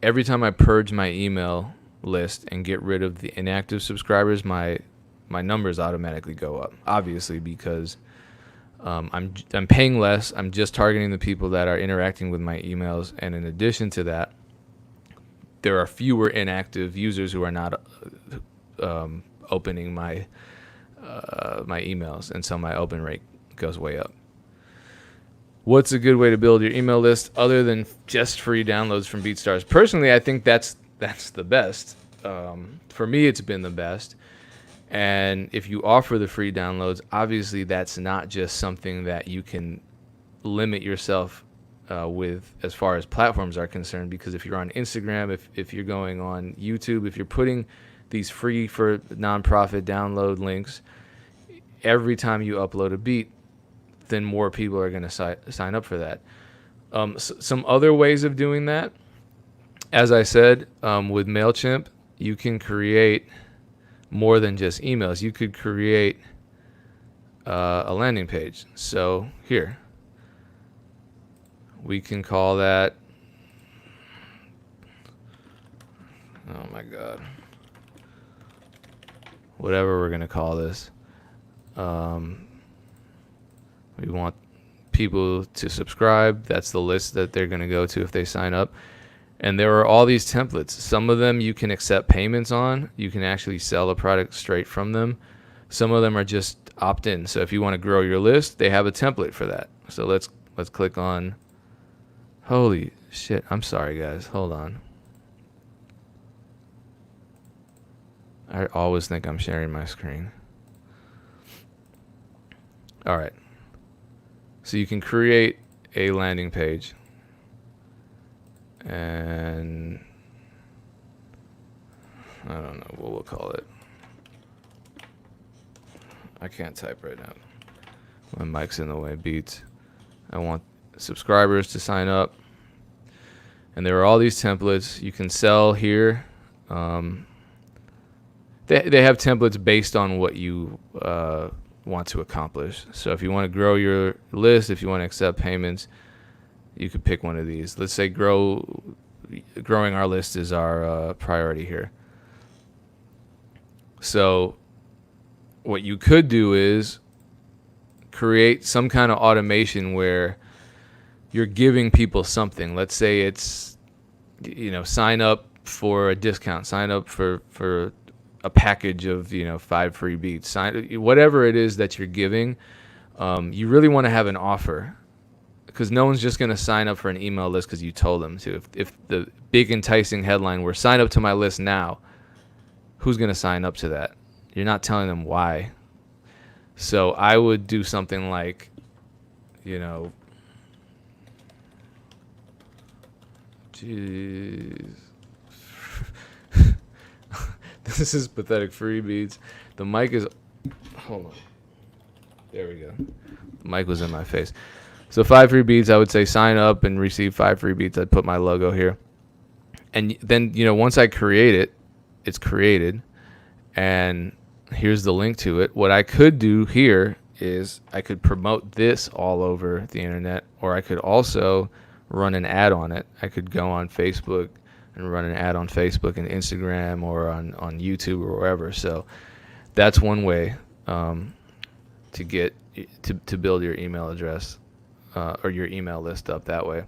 every time I purge my email list and get rid of the inactive subscribers, my numbers automatically go up. Obviously, because I'm paying less. I'm just targeting the people that are interacting with my emails, and in addition to that, there are fewer inactive users who are not opening my emails, and so my open rate goes way up. What's a good way to build your email list other than just free downloads from BeatStars? Personally, I think that's the best. For me, it's been the best. And if you offer the free downloads, obviously that's not just something that you can limit yourself with as far as platforms are concerned, because if you're on Instagram, if you're going on YouTube, if you're putting these free for nonprofit download links, every time you upload a beat, then more people are going to sign up for that. Some other ways of doing that, as I said, with MailChimp, you can create more than just emails. You could create a landing page. So here, we can call that, oh my God, whatever we're going to call this. We want people to subscribe. That's the list that they're going to go to if they sign up. And there are all these templates. Some of them you can accept payments on. You can actually sell a product straight from them. Some of them are just opt-in. So if you want to grow your list, they have a template for that. So let's click on. Holy shit. I'm sorry, guys. Hold on. I always think I'm sharing my screen. All right. So you can create a landing page. And I don't know what we'll call it. I can't type right now. My mic's in the way. Beats. I want subscribers to sign up. And there are all these templates you can sell here. They have templates based on what you want to accomplish. So if you want to grow your list, if you want to accept payments, you could pick one of these. Let's say growing our list is our priority here. So what you could do is create some kind of automation where you're giving people something. Let's say it's, sign up for a discount, sign up for a package of, 5 free beats, whatever it is that you're giving. You really want to have an offer, because no one's just going to sign up for an email list because you told them to. If the big enticing headline were sign up to my list now, who's going to sign up to that? You're not telling them why. So I would do something like, jeez. This is pathetic. Free beats. The mic is, hold on. There we go. The mic was in my face. So 5 free beats, I would say sign up and receive 5 free beats. I'd put my logo here. And then, once I create it, it's created. And here's the link to it. What I could do here is I could promote this all over the internet, or I could also run an ad on it. I could go on Facebook and run an ad on Facebook and Instagram, or on YouTube or wherever. So that's one way to get to build your email address. Or your email list up that way.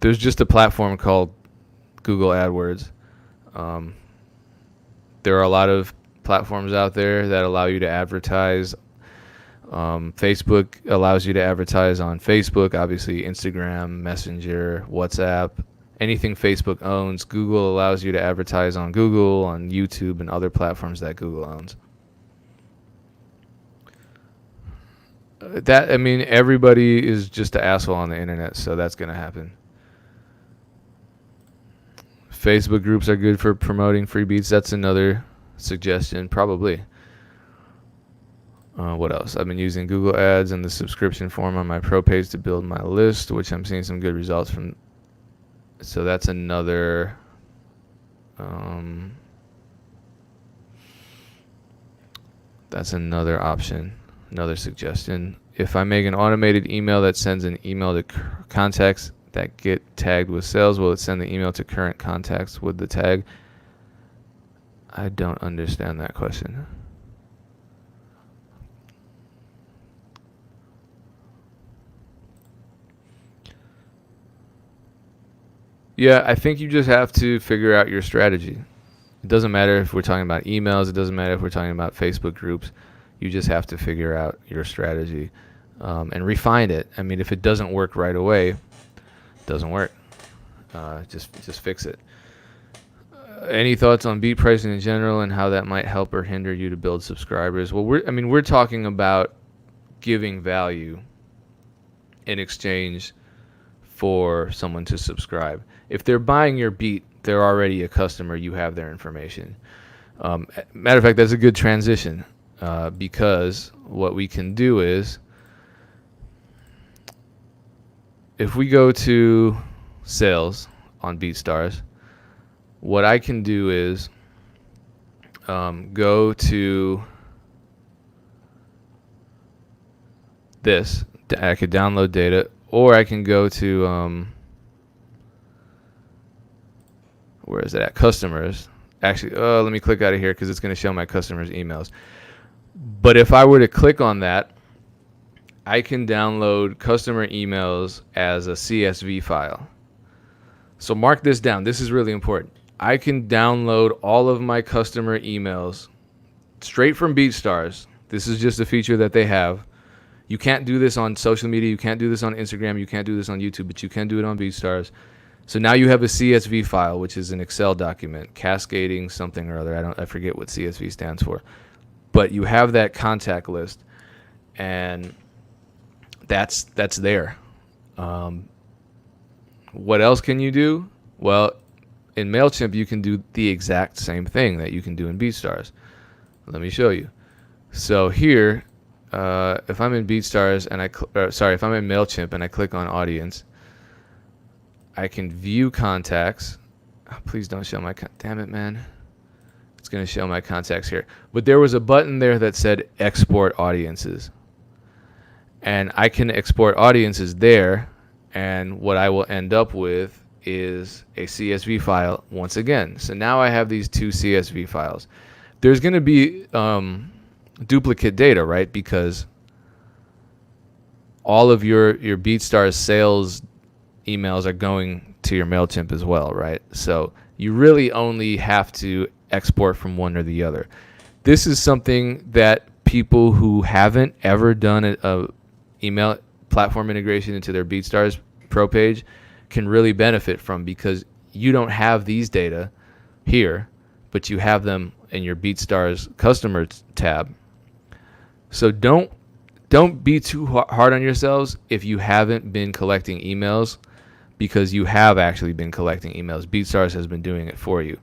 There's just a platform called Google AdWords. There are a lot of platforms out there that allow you to advertise. Facebook allows you to advertise on Facebook, obviously Instagram, Messenger, WhatsApp, anything Facebook owns. Google allows you to advertise on Google, on YouTube, and other platforms that Google owns. Everybody is just an asshole on the internet, so that's going to happen. Facebook groups are good for promoting free beats. That's another suggestion, probably. What else? I've been using Google Ads and the subscription form on my pro page to build my list, which I'm seeing some good results from. So that's another. That's another option. Another suggestion. If I make an automated email that sends an email to contacts that get tagged with sales, will it send the email to current contacts with the tag? I don't understand that question. Yeah, I think you just have to figure out your strategy. It doesn't matter if we're talking about emails. It doesn't matter if we're talking about Facebook groups. You just have to figure out your strategy and refine it. If it doesn't work right away, it doesn't work. Just fix it. Any thoughts on beat pricing in general and how that might help or hinder you to build subscribers? Well, we're talking about giving value in exchange for someone to subscribe. If they're buying your beat, they're already a customer. You have their information. Matter of fact, that's a good transition because what we can do is, if we go to sales on BeatStars, what I can do is go to this. I could download data, or I can go to where is it at? Customers. Actually, let me click out of here because it's going to show my customers' emails. But if I were to click on that, I can download customer emails as a CSV file. So mark this down. This is really important. I can download all of my customer emails straight from BeatStars. This is just a feature that they have. You can't do this on social media. You can't do this on Instagram. You can't do this on YouTube, but you can do it on BeatStars. So now you have a CSV file, which is an Excel document, cascading something or other. I forget what CSV stands for. But you have that contact list, and that's there. What else can you do? Well, in MailChimp, you can do the exact same thing that you can do in BeatStars. Let me show you. So here, if I'm in BeatStars and if I'm in MailChimp and I click on audience, I can view contacts. Oh, please don't show my damn it, man. It's going to show my contacts here. But there was a button there that said export audiences. And I can export audiences there, and what I will end up with is a CSV file once again. So now I have these two CSV files. There's going to be duplicate data, right? Because all of your BeatStars sales emails are going to your MailChimp as well, right? So you really only have to export from one or the other. This is something that people who haven't ever done a email platform integration into their BeatStars Pro page can really benefit from, because you don't have these data here, but you have them in your BeatStars customers tab. So don't be too hard on yourselves if you haven't been collecting emails, because you have actually been collecting emails. BeatStars has been doing it for you.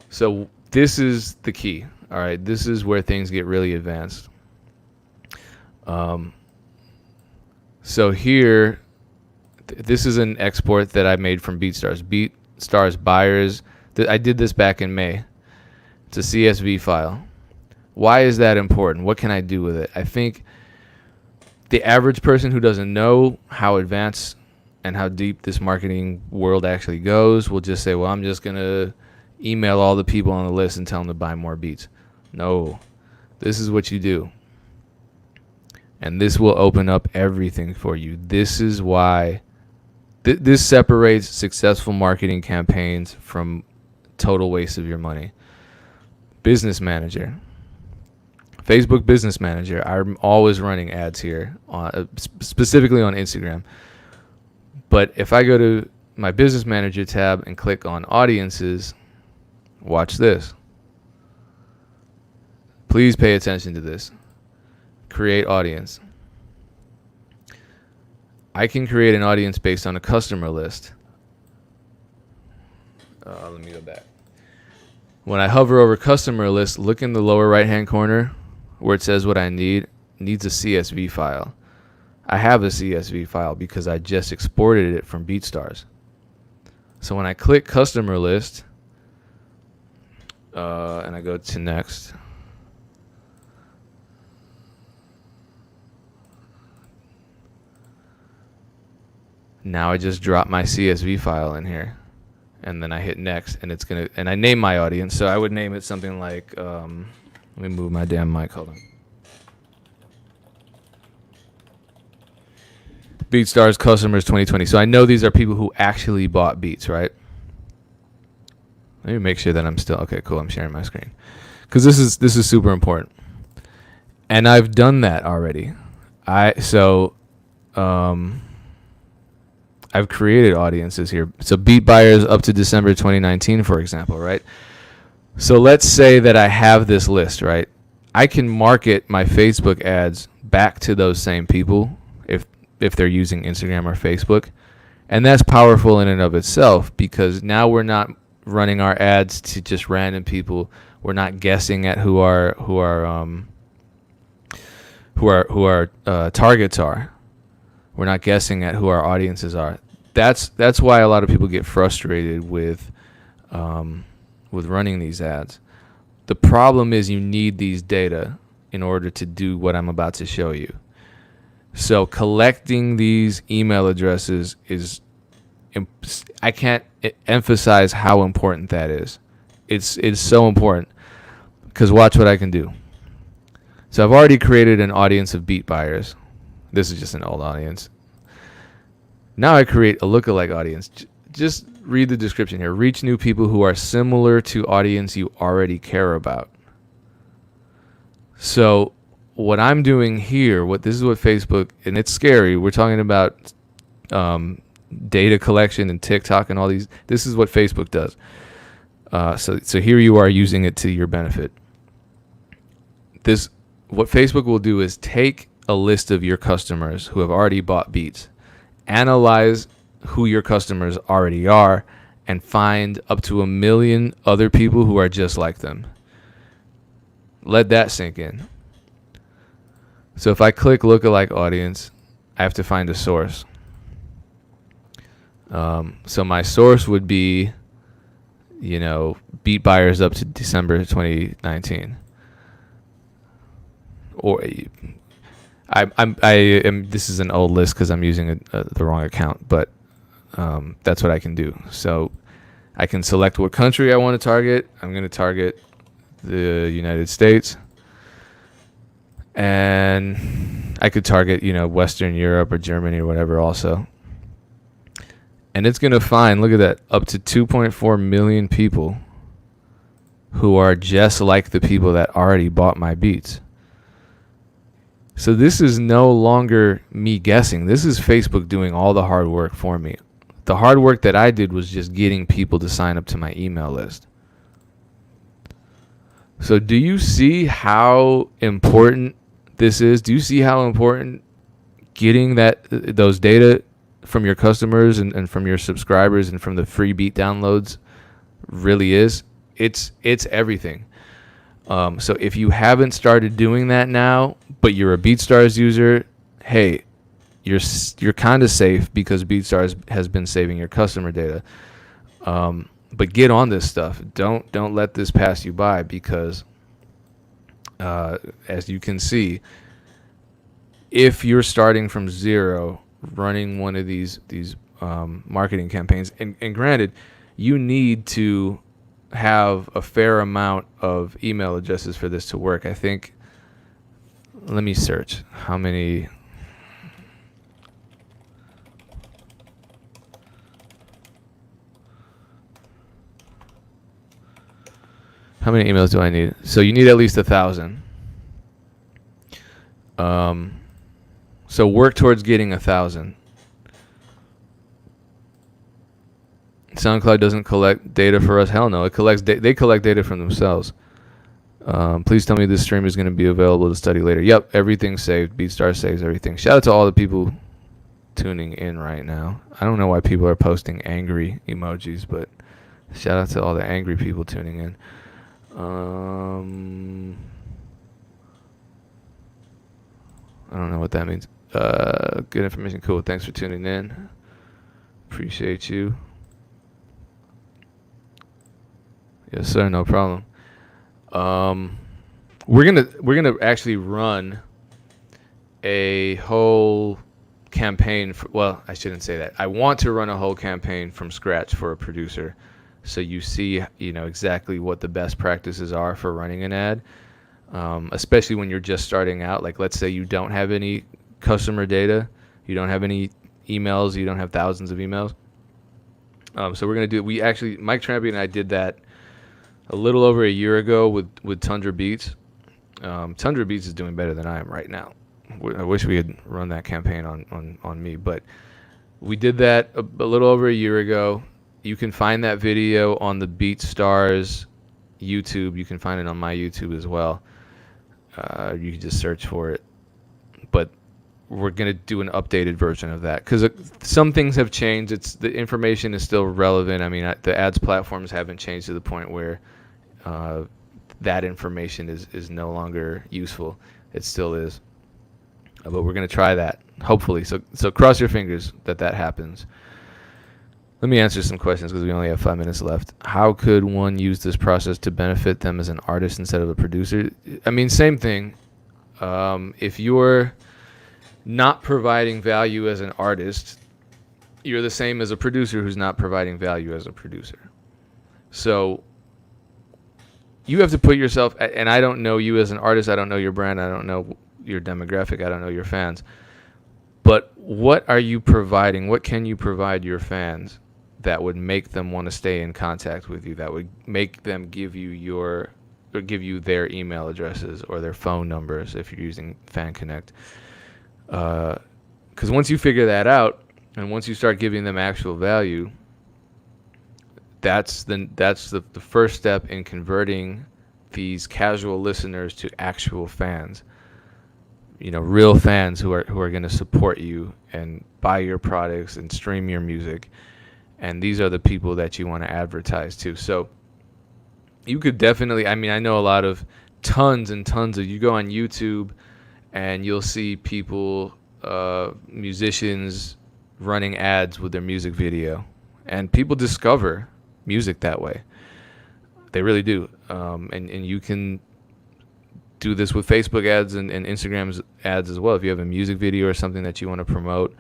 So this is the key. All right, this is where things get really advanced. So here, this is an export that I made from BeatStars. BeatStars buyers. I did this back in May. It's a CSV file. Why is that important? What can I do with it? I think the average person who doesn't know how advanced and how deep this marketing world actually goes will just say, well, I'm just going to email all the people on the list and tell them to buy more beats. No, this is what you do. And this will open up everything for you. This is why this separates successful marketing campaigns from total waste of your money. Business Manager. Facebook Business Manager. I'm always running ads here, specifically on Instagram. But if I go to my Business Manager tab and click on Audiences, watch this. Please pay attention to this. Create audience. I can create an audience based on a customer list. Let me go back. When I hover over customer list, look in the lower right hand corner where it says what I needs a CSV file. I have a CSV file because I just exported it from BeatStars. So when I click customer list and I go to next, now I just drop my CSV file in here, and then I hit next, and it's gonna, and I name my audience. So I would name it something like, let me move my damn mic, hold on. BeatStars customers 2020. So I know these are people who actually bought beats, right? Let me make sure that I'm still, okay, cool, I'm sharing my screen. Because this is super important. And I've done that already. I've created audiences here. So beat buyers up to December 2019, for example, right? So let's say that I have this list, right? I can market my Facebook ads back to those same people if they're using Instagram or Facebook. And that's powerful in and of itself, because now we're not running our ads to just random people. We're not guessing at who our targets are. We're not guessing at who our audiences are. That's why a lot of people get frustrated with running these ads. The problem is you need these data in order to do what I'm about to show you. So collecting these email addresses is, I can't emphasize how important that is. It's so important, because watch what I can do. So I've already created an audience of beat buyers. This is just an old audience. Now I create a lookalike audience. Just read the description here. Reach new people who are similar to audience you already care about. So what I'm doing here, this is what Facebook, and it's scary. We're talking about data collection and TikTok and all these. This is what Facebook does. So here you are using it to your benefit. What Facebook will do is take a list of your customers who have already bought Beats, analyze who your customers already are, and find up to 1 million other people who are just like them. Let that sink in. So if I click lookalike audience, I have to find a source. So my source would be, beat buyers up to December 2019. Or I am. This is an old list because I'm using the wrong account, but that's what I can do. So I can select what country I want to target. I'm going to target the United States, and I could target Western Europe or Germany or whatever also. And it's going to find, look at that, up to 2.4 million people who are just like the people that already bought my beats. So this is no longer me guessing. This is Facebook doing all the hard work for me. The hard work that I did was just getting people to sign up to my email list. So do you see how important this is? Do you see how important getting those data from your customers and from your subscribers and from the free beat downloads really is? It's everything. So if you haven't started doing that now, but you're a BeatStars user, hey, you're kind of safe because BeatStars has been saving your customer data. But get on this stuff. Don't let this pass you by, because as you can see, if you're starting from zero, running one of these marketing campaigns, and granted, you need to have a fair amount of email addresses for this to work. I think, let me search how many. How many emails do I need? So you need at least 1,000. So work towards getting 1,000. SoundCloud doesn't collect data for us. Hell no, it collects. They collect data from themselves. Please tell me this stream is going to be available to study later. Yep, everything's saved. BeatStars saves everything. Shout out to all the people tuning in right now. I don't know why people are posting angry emojis, but shout out to all the angry people tuning in. I don't know what that means. Good information. Cool. Thanks for tuning in. Appreciate you. Yes, sir. No problem. We're gonna actually run a whole campaign. Well, I shouldn't say that. I want to run a whole campaign from scratch for a producer, so you see, exactly what the best practices are for running an ad. Especially when you're just starting out. Like, let's say you don't have any customer data, you don't have any emails, you don't have thousands of emails. So we're gonna do. Mike Trampian and I did that a little over a year ago with Tundra Beats. Tundra Beats is doing better than I am right now. I wish we had run that campaign on me, but We did that a little over a year ago. You can find that video on the BeatStars YouTube. You can find it on my YouTube as well. You can just search for it. But we're going to do an updated version of that because some things have changed. The information is still relevant. I mean, the ads platforms haven't changed to the point where that information is no longer useful. It still is. But we're going to try that, hopefully. So cross your fingers that happens. Let me answer some questions because we only have 5 minutes left. How could one use this process to benefit them as an artist instead of a producer? I mean, same thing. If you're not providing value as an artist, you're the same as a producer who's not providing value as a producer. So you have to put yourself, and I don't know you as an artist, I don't know your brand, I don't know your demographic, I don't know your fans. But what are you providing? What can you provide your fans that would make them want to stay in contact with you, that would make them give you their email addresses or their phone numbers if you're using Fan Connect? Because once you figure that out, and once you start giving them actual value, that's the first step in converting these casual listeners to actual fans. Real fans who are going to support you and buy your products and stream your music. And these are the people that you want to advertise to. So you could definitely, I mean, I know a lot of tons and tons of, you go on YouTube and you'll see people, musicians running ads with their music video. And people discover music that way. They really do. And you can do this with Facebook ads and Instagram ads as well. If you have a music video or something that you want to promote,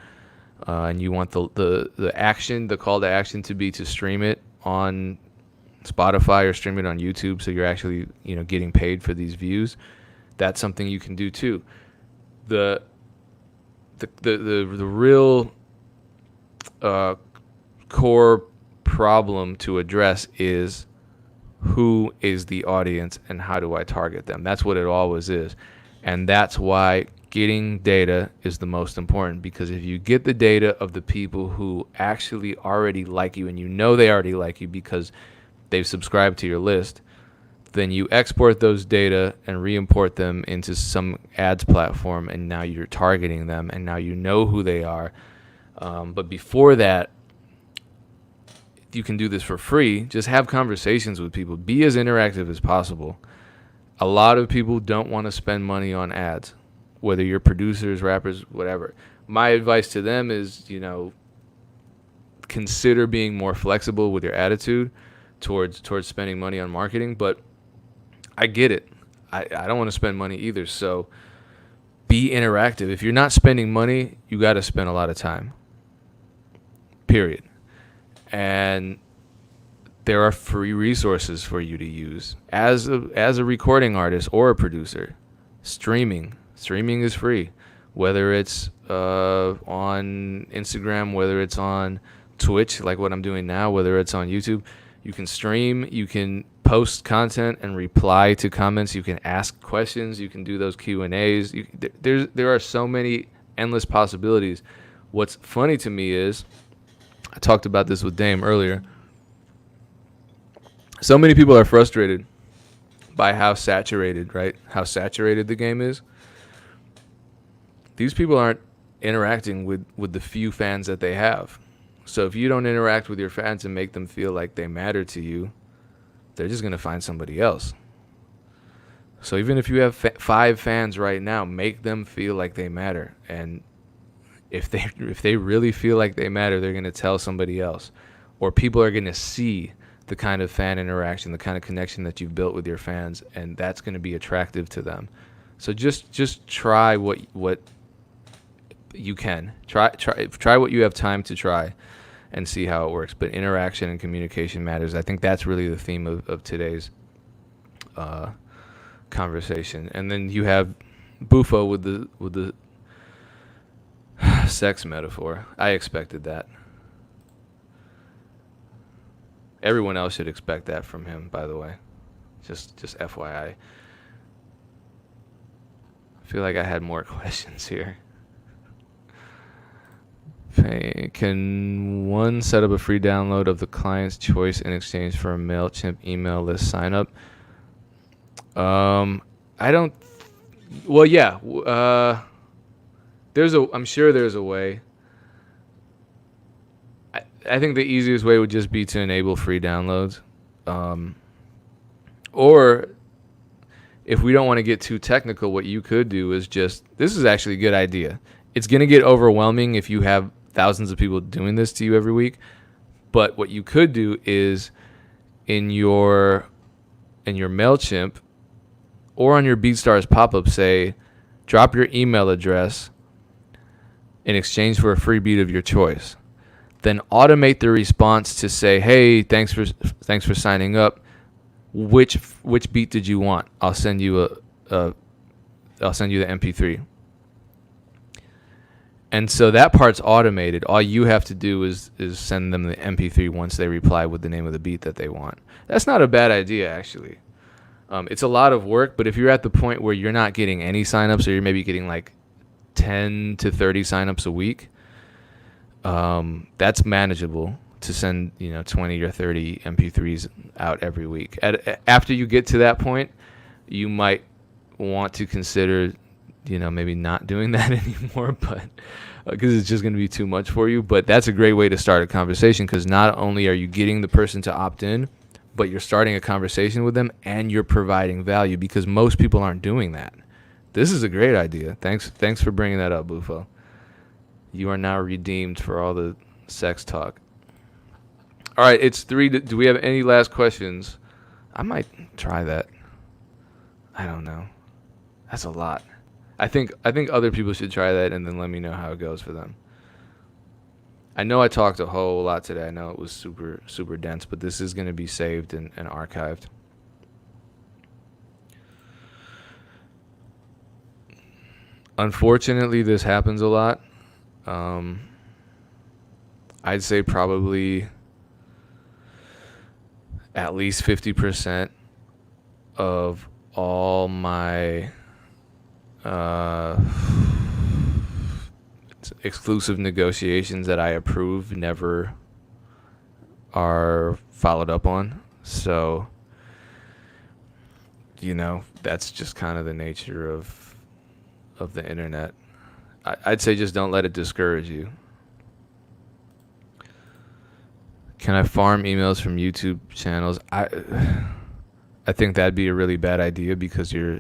and you want the call to action to be to stream it on Spotify or stream it on YouTube, so you're actually getting paid for these views, that's something you can do too. The real core problem to address is who is the audience and how do I target them. That's what it always is. And that's why getting data is the most important, because if you get the data of the people who actually already like you, and they already like you because they've subscribed to your list, then you export those data and re-import them into some ads platform, and now you're targeting them, and now you know who they are. But before that, you can do this for free. Just have conversations with people. Be as interactive as possible. A lot of people don't want to spend money on ads, whether you're producers, rappers, whatever. My advice to them is, consider being more flexible with your attitude towards spending money on marketing. But I get it. I don't want to spend money either. So be interactive. If you're not spending money, you got to spend a lot of time. Period. And there are free resources for you to use as a recording artist or a producer. Streaming is free, whether it's on Instagram, whether it's on Twitch, like what I'm doing now, whether it's on YouTube. You can stream, you can post content and reply to comments, you can ask questions, you can do those Q&As. There are so many endless possibilities. What's funny to me is, I talked about this with Dame earlier, so many people are frustrated by how saturated the game is. These people aren't interacting with the few fans that they have. So if you don't interact with your fans and make them feel like they matter to you, they're just going to find somebody else. So even if you have 5 fans right now, make them feel like they matter. And if they really feel like they matter, they're going to tell somebody else. Or people are going to see the kind of fan interaction, the kind of connection that you've built with your fans, and that's going to be attractive to them. So just try what you can. Try what you have time to try and see how it works. But interaction and communication matters. I think that's really the theme of today's conversation. And then you have Bufo with the sex metaphor. I expected that. Everyone else should expect that from him, by the way. Just FYI. I feel like I had more questions here. Can one set up a free download of the client's choice in exchange for a MailChimp email list sign up? I don't. Well, yeah. I'm sure there's a way. I think the easiest way would just be to enable free downloads. Or if we don't want to get too technical, what you could do is this is actually a good idea. It's going to get overwhelming if you have thousands of people doing this to you every week. But what you could do is in your MailChimp or on your BeatStars pop-up, say, drop your email address in exchange for a free beat of your choice. Then automate the response to say, hey, thanks for signing up. Which beat did you want? I'll send you the MP3. And so that part's automated. All you have to do is send them the MP3 once they reply with the name of the beat that they want. That's not a bad idea, actually. It's a lot of work, but if you're at the point where you're not getting any signups, or you're maybe getting like 10 to 30 signups a week, that's manageable to send 20 or 30 MP3s out every week. After you get to that point, you might want to consider maybe not doing that anymore, but because it's just going to be too much for you. But that's a great way to start a conversation, because not only are you getting the person to opt in, but you're starting a conversation with them and you're providing value, because most people aren't doing that. This is a great idea. Thanks for bringing that up, Bufo. You are now redeemed for all the sex talk. All right, it's 3. Do we have any last questions? I might try that. I don't know. That's a lot. I think other people should try that and then let me know how it goes for them. I know I talked a whole lot today. I know it was super, super dense, but this is going to be saved and archived. Unfortunately, this happens a lot. I'd say probably at least 50% of all my exclusive negotiations that I approve never are followed up on. So, that's just kind of the nature of the internet. I'd say just don't let it discourage you. Can I farm emails from YouTube channels? I think that'd be a really bad idea, because you're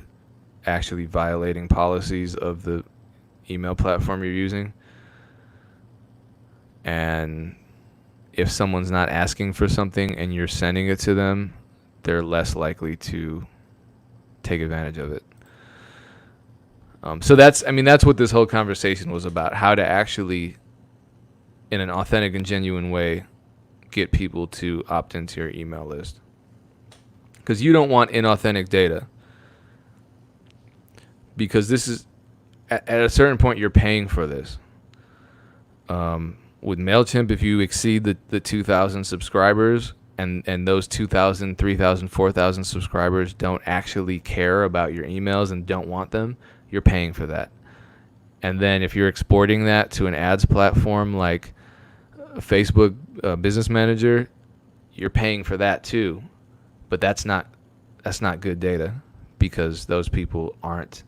actually violating policies of the email platform you're using. And if someone's not asking for something and you're sending it to them, they're less likely to take advantage of it. So that's what this whole conversation was about: how to actually, in an authentic and genuine way, get people to opt into your email list. Because you don't want inauthentic data. Because this is, at a certain point, you're paying for this. With MailChimp, if you exceed the 2,000 subscribers, and those 2,000, 3,000, 4,000 subscribers don't actually care about your emails and don't want them, you're paying for that. And then if you're exporting that to an ads platform like Facebook Business Manager, you're paying for that too. But that's not good data, because those people aren't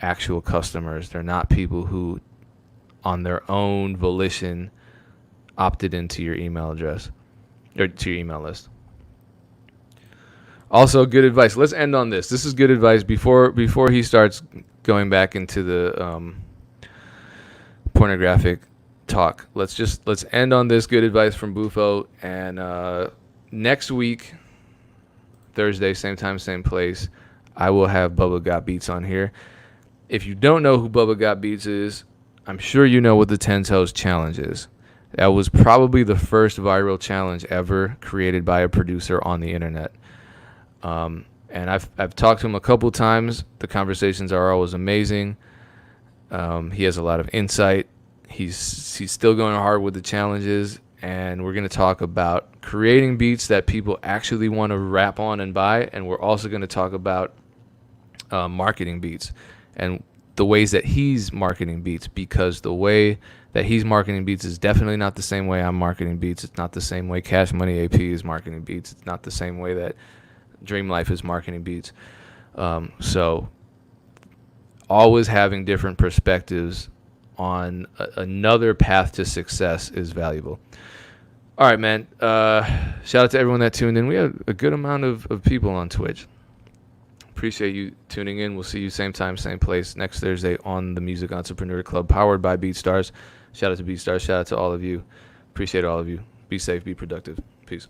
actual customers. They're not people who, on their own volition, opted into your email address or to your email list. Also, good advice. Let's end on this. This is good advice before he starts going back into the pornographic talk. Let's end on this good advice from Bufo. And next week, Thursday, same time, same place, I will have Bubba Got Beats on here. If you don't know who Bubba Got Beats is, I'm sure you know what the 10 Toes Challenge is. That was probably the first viral challenge ever created by a producer on the internet. And I've talked to him a couple times. The conversations are always amazing. He has a lot of insight. He's still going hard with the challenges, and we're going to talk about creating beats that people actually want to rap on and buy, and we're also going to talk about marketing beats. And the ways that he's marketing beats, because the way that he's marketing beats is definitely not the same way I'm marketing beats. It's not the same way Cash Money AP is marketing beats. It's not the same way that Dream Life is marketing beats. So always having different perspectives on another path to success is valuable. All right, man. Shout out to everyone that tuned in. We had a good amount of people on Twitch. Appreciate you tuning in. We'll see you same time, same place next Thursday on the Music Entrepreneur Club, powered by BeatStars. Shout out to BeatStars. Shout out to all of you. Appreciate all of you. Be safe, be productive. Peace.